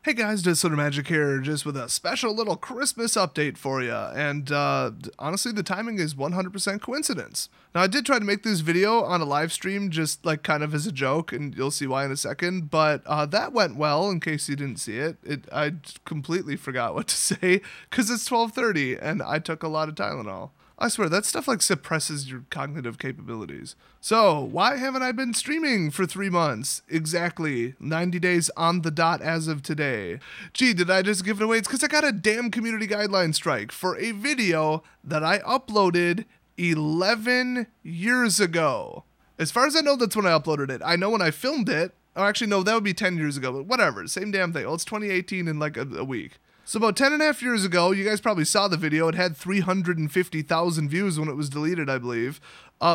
Hey guys, just sort of Magic here, just with a special little Christmas update for you. And honestly, the timing is 100% coincidence. Now, I did try to make this video on a live stream, just like kind of as a joke, and you'll see why in a second. But that went well, in case you didn't see it. I completely forgot what to say because it's 12:30, and I took a lot of Tylenol. I swear, that stuff like suppresses your cognitive capabilities. So, why haven't I been streaming for 3 months? Exactly 90 days on the dot as of today. Gee, did I just give it away? It's because I got a damn community guideline strike for a video that I uploaded 11 years ago. As far as I know, that's when I uploaded it. I know when I filmed it. Oh, actually, no, that would be 10 years ago, but whatever. Same damn thing. Well, it's 2018 in like a week. So about 10 and a half years ago, you guys probably saw the video. It had 350,000 views when it was deleted, I believe,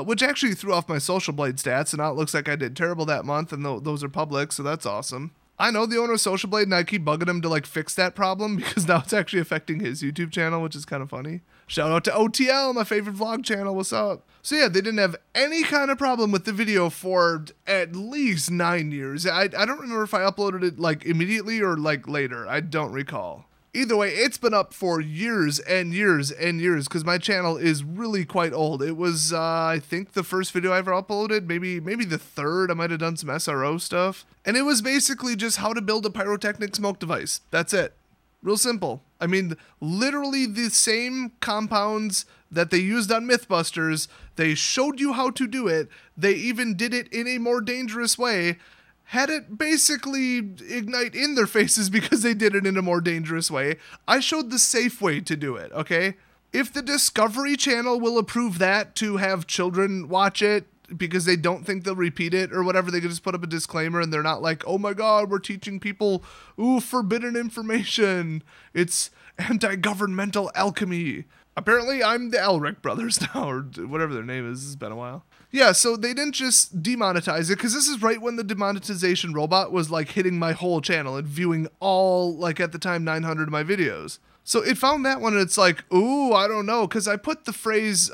which actually threw off my Social Blade stats, and now it looks like I did terrible that month, and those are public, so that's awesome. I know the owner of Social Blade, and I keep bugging him to like fix that problem because now it's actually affecting his YouTube channel, which is kind of funny. Shout out to OTL, my favorite vlog channel. What's up? So yeah, they didn't have any kind of problem with the video for at least 9 years. I don't remember if I uploaded it like immediately or like later. I don't recall. Either way, it's been up for years and years and years because my channel is really quite old. It was, I think, the first video I ever uploaded, maybe the third. I might have done some SRO stuff. And it was basically just how to build a pyrotechnic smoke device. That's it. Real simple. I mean, literally the same compounds that they used on Mythbusters. They showed you how to do it. They even did it in a more dangerous way. Had it basically ignite in their faces because they did it in a more dangerous way. I showed the safe way to do it, okay? If the Discovery Channel will approve that to have children watch it because they don't think they'll repeat it or whatever, they can just put up a disclaimer and they're not like, oh my god, we're teaching people, forbidden information. It's anti-governmental alchemy. Apparently, I'm the Elric brothers now, or whatever their name is. It's been a while. Yeah, so they didn't just demonetize it, because this is right when the demonetization robot was, like, hitting my whole channel and viewing all, like, at the time, 900 of my videos. So it found that one, and it's like, ooh, I don't know, because I put the phrase,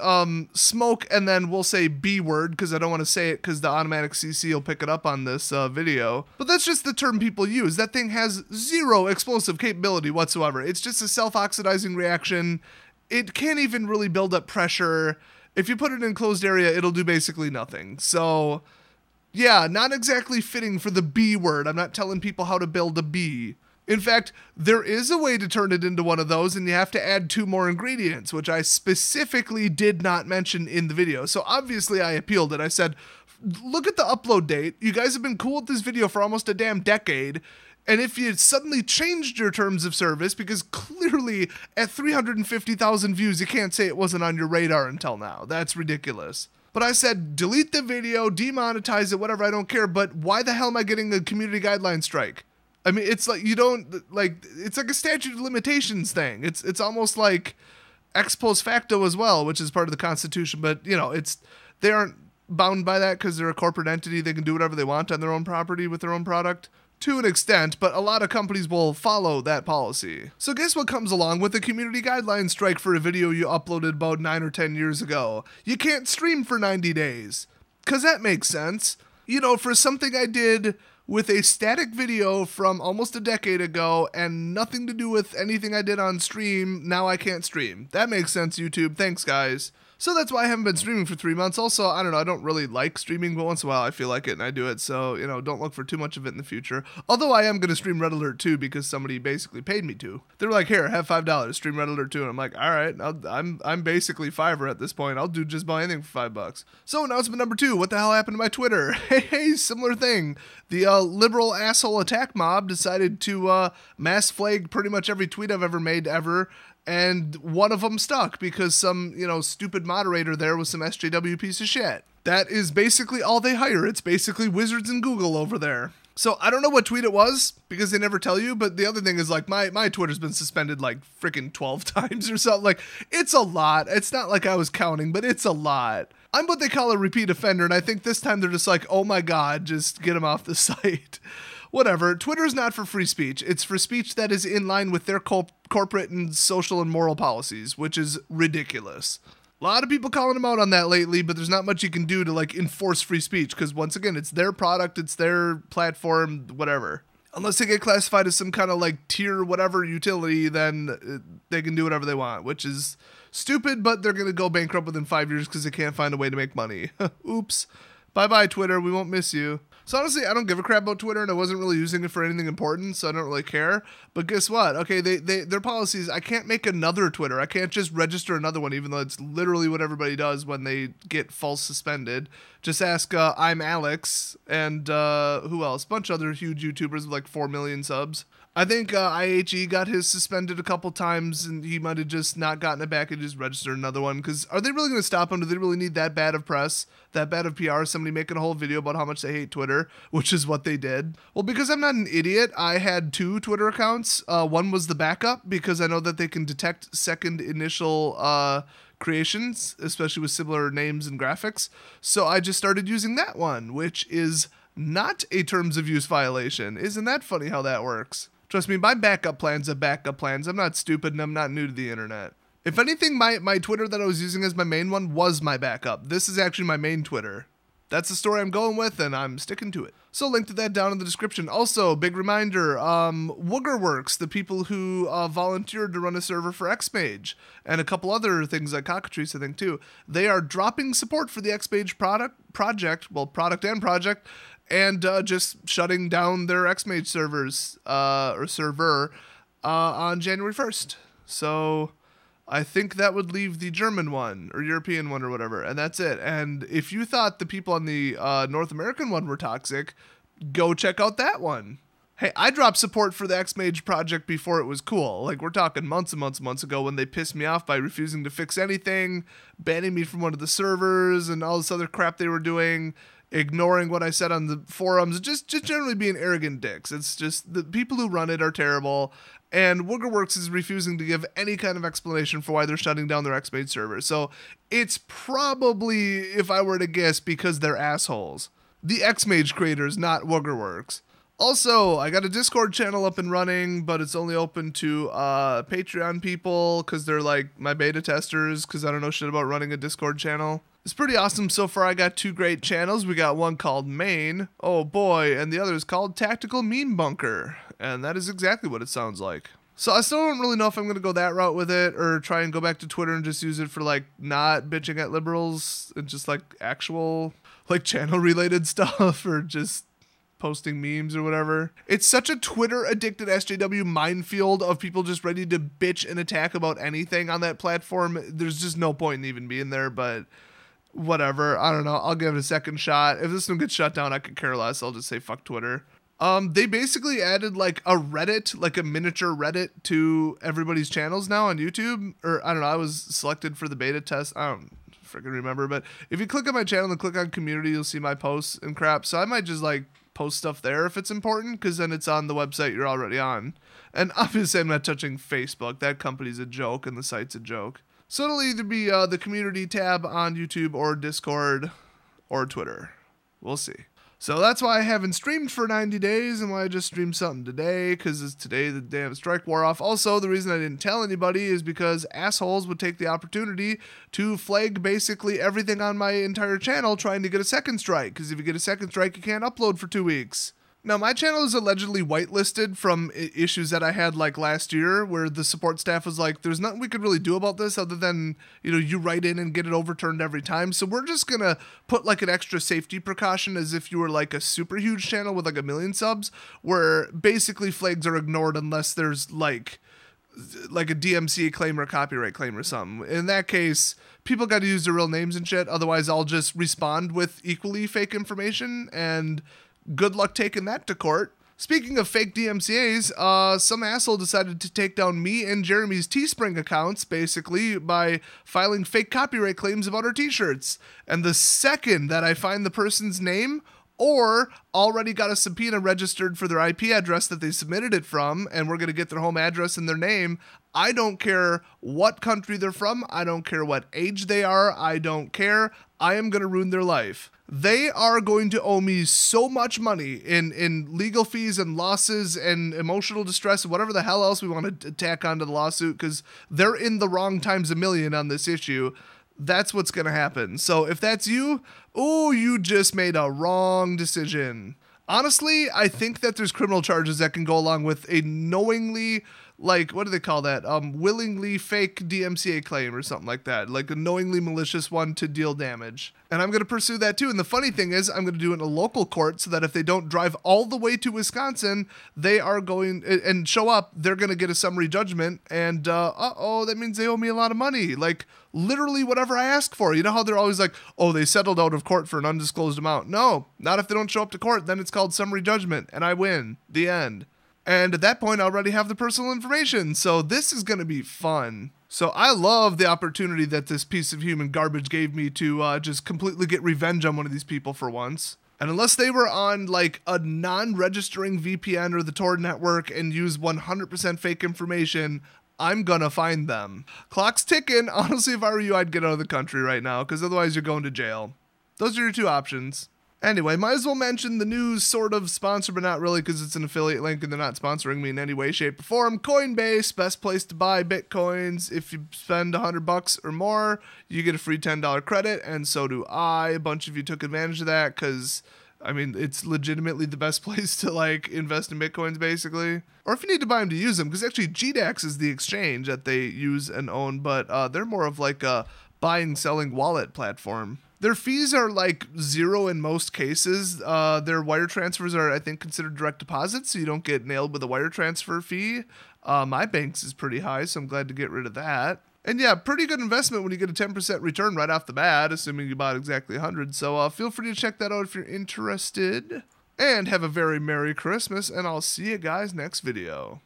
smoke, and then we'll say B word, because I don't want to say it, because the automatic CC will pick it up on this video. But that's just the term people use. That thing has zero explosive capability whatsoever. It's just a self-oxidizing reaction. It can't even really build up pressure. If you put it in an enclosed area, it'll do basically nothing. So, yeah, not exactly fitting for the B word. I'm not telling people how to build a bee. In fact, there is a way to turn it into one of those, and you have to add 2 more ingredients, which I specifically did not mention in the video. So obviously I appealed it. I said, look at the upload date. You guys have been cool with this video for almost a damn decade. And if you suddenly changed your terms of service, because clearly at 350,000 views, you can't say it wasn't on your radar until now. That's ridiculous. But I said, delete the video, demonetize it, whatever, I don't care. But why the hell am I getting a community guideline strike? I mean, it's like, you don't, like, it's like a statute of limitations thing. It's almost like ex post facto as well, which is part of the Constitution. But, you know, they aren't bound by that because they're a corporate entity. They can do whatever they want on their own property with their own product. To an extent, but a lot of companies will follow that policy. So guess what comes along with a community guideline strike for a video you uploaded about 9 or 10 years ago? You can't stream for 90 days. Because that makes sense. You know, for something I did with a static video from almost a decade ago and nothing to do with anything I did on stream, now I can't stream. That makes sense, YouTube. Thanks, guys. So that's why I haven't been streaming for 3 months. Also, I don't know, I don't really like streaming, but once in a while I feel like it and I do it. So, you know, don't look for too much of it in the future. Although I am going to stream Red Alert 2 because somebody basically paid me to. They were like, here, have $5, stream Red Alert 2. And I'm like, all right, I'm basically Fiverr at this point. I'll do just about anything for $5. So announcement number 2, what the hell happened to my Twitter? Hey, similar thing. The liberal asshole attack mob decided to mass flag pretty much every tweet I've ever made ever. And one of them stuck because some, you know, stupid moderator there was some SJW piece of shit. That is basically all they hire. It's basically Wizards and Google over there. So I don't know what tweet it was because they never tell you. But the other thing is like my Twitter's been suspended like freaking 12 times or something. Like it's a lot. It's not like I was counting, but it's a lot. I'm what they call a repeat offender. And I think this time they're just like, oh my God, just get them off the site. Whatever. Twitter's not for free speech. It's for speech that is in line with their corporate and social and moral policies, which is ridiculous. A lot of people calling them out on that lately, but there's not much you can do to like enforce free speech because once again, it's their product, it's their platform, whatever. Unless they get classified as some kind of like tier whatever utility, then they can do whatever they want, which is stupid, but they're going to go bankrupt within 5 years because they can't find a way to make money. Oops. Bye-bye, Twitter. We won't miss you. So honestly, I don't give a crap about Twitter, and I wasn't really using it for anything important, so I don't really care. But guess what? Okay, their policies, I can't make another Twitter. I can't just register another one, even though it's literally what everybody does when they get false suspended. Just ask I'm Alex, and who else? A bunch of other huge YouTubers with like 4 million subs. I think IHE got his suspended a couple times, and he might have just not gotten it back and just registered another one. Because are they really going to stop him? Do they really need that bad of press, that bad of PR? Somebody making a whole video about how much they hate Twitter, which is what they did. Well, because I'm not an idiot, I had 2 Twitter accounts. One was the backup, because I know that they can detect second initial creations, especially with similar names and graphics. So I just started using that one, which is not a terms of use violation. Isn't that funny how that works? Trust me, my backup plans are backup plans. I'm not stupid and I'm not new to the internet. If anything, my Twitter that I was using as my main one was my backup. This is actually my main Twitter. That's the story I'm going with, and I'm sticking to it. So link to that down in the description. Also, big reminder, Woogerworks, the people who volunteered to run a server for XMage, and a couple other things like Cockatrice, I think, too. They are dropping support for the XMage product and project, and just shutting down their XMage servers, or server, on January 1st. So I think that would leave the German one, or European one, or whatever, and that's it. And if you thought the people on the North American one were toxic, go check out that one. Hey, I dropped support for the XMage project before it was cool. Like, we're talking months and months and months ago when they pissed me off by refusing to fix anything, banning me from one of the servers, and all this other crap they were doing, ignoring what I said on the forums, just generally being arrogant dicks. It's just the people who run it are terrible, and Woogerworks is refusing to give any kind of explanation for why they're shutting down their XMage server. So it's probably, if I were to guess, because they're assholes. The XMage creators, not Woogerworks. Also, I got a Discord channel up and running, but it's only open to Patreon people because they're like my beta testers, because I don't know shit about running a Discord channel. It's pretty awesome so far. I got 2 great channels. We got one called Main, oh boy, and the other is called Tactical Meme Bunker, and that is exactly what it sounds like. So I still don't really know if I'm going to go that route with it, or try and go back to Twitter and just use it for like not bitching at liberals and just like actual like channel related stuff, or just posting memes or whatever. It's such a Twitter addicted SJW minefield of people just ready to bitch and attack about anything on that platform. There's just no point in even being there, but whatever. I don't know. I'll give it a second shot. If this one gets shut down, I could care less. I'll just say fuck Twitter. They basically added like a Reddit, like a miniature Reddit to everybody's channels now on YouTube. Or I don't know. I was selected for the beta test. I don't freaking remember, but if you click on my channel and click on community, you'll see my posts and crap. So I might just like post stuff there if it's important, because then it's on the website you're already on. And obviously I'm not touching Facebook. That company's a joke and the site's a joke. So it'll either be the community tab on YouTube or Discord or Twitter. We'll see. So that's why I haven't streamed for 90 days and why I just streamed something today, because it's today the damn strike wore off. Also, the reason I didn't tell anybody is because assholes would take the opportunity to flag basically everything on my entire channel trying to get a second strike, because if you get a second strike, you can't upload for 2 weeks. Now, my channel is allegedly whitelisted from issues that I had like last year, where the support staff was like, there's nothing we could really do about this other than, you know, you write in and get it overturned every time. So we're just going to put like an extra safety precaution as if you were like a super huge channel with like 1 million subs, where basically flags are ignored unless there's like a DMCA claim or a copyright claim or something. In that case, people got to use their real names and shit. Otherwise, I'll just respond with equally fake information, and good luck taking that to court. Speaking of fake DMCAs, some asshole decided to take down me and Jeremy's Teespring accounts, basically, by filing fake copyright claims about our t-shirts. And the second that I find the person's name, or already got a subpoena registered for their IP address that they submitted it from, and we're going to get their home address and their name, I don't care what country they're from, I don't care what age they are, I don't care, I am going to ruin their life. They are going to owe me so much money in legal fees and losses and emotional distress and whatever the hell else we want to tack onto the lawsuit, because they're in the wrong times a million on this issue. That's what's going to happen. So if that's you, oh, you just made a wrong decision. Honestly, I think that there's criminal charges that can go along with a knowingly, like, what do they call that? Willingly fake DMCA claim or something like that. Like a knowingly malicious one to deal damage. And I'm going to pursue that too. And the funny thing is, I'm going to do it in a local court so that if they don't drive all the way to Wisconsin, they are going and show up, they're going to get a summary judgment. And, that means they owe me a lot of money. Like, literally whatever I ask for. You know how they're always like, oh, they settled out of court for an undisclosed amount. No, not if they don't show up to court. Then it's called summary judgment, and I win. The end. And at that point, I already have the personal information. So this is going to be fun. So I love the opportunity that this piece of human garbage gave me to just completely get revenge on one of these people for once. And unless they were on like a non-registering VPN or the Tor network and use 100% fake information, I'm gonna find them. Clock's ticking. Honestly, if I were you, I'd get out of the country right now, because otherwise you're going to jail. Those are your two options. Anyway, might as well mention the news sort of sponsor, but not really, because it's an affiliate link and they're not sponsoring me in any way, shape, or form. Coinbase, best place to buy Bitcoins. If you spend $100 or more, you get a free $10 credit, and so do I. A bunch of you took advantage of that, because I mean, it's legitimately the best place to like invest in Bitcoins, basically. Or if you need to buy them to use them, because actually GDAX is the exchange that they use and own, but they're more of like a buying, selling wallet platform. Their fees are like zero in most cases. Their wire transfers are, I think, considered direct deposits, so you don't get nailed with a wire transfer fee. My bank's is pretty high, so I'm glad to get rid of that. And yeah, pretty good investment when you get a 10% return right off the bat, assuming you bought exactly 100. So feel free to check that out if you're interested. And have a very Merry Christmas, and I'll see you guys next video.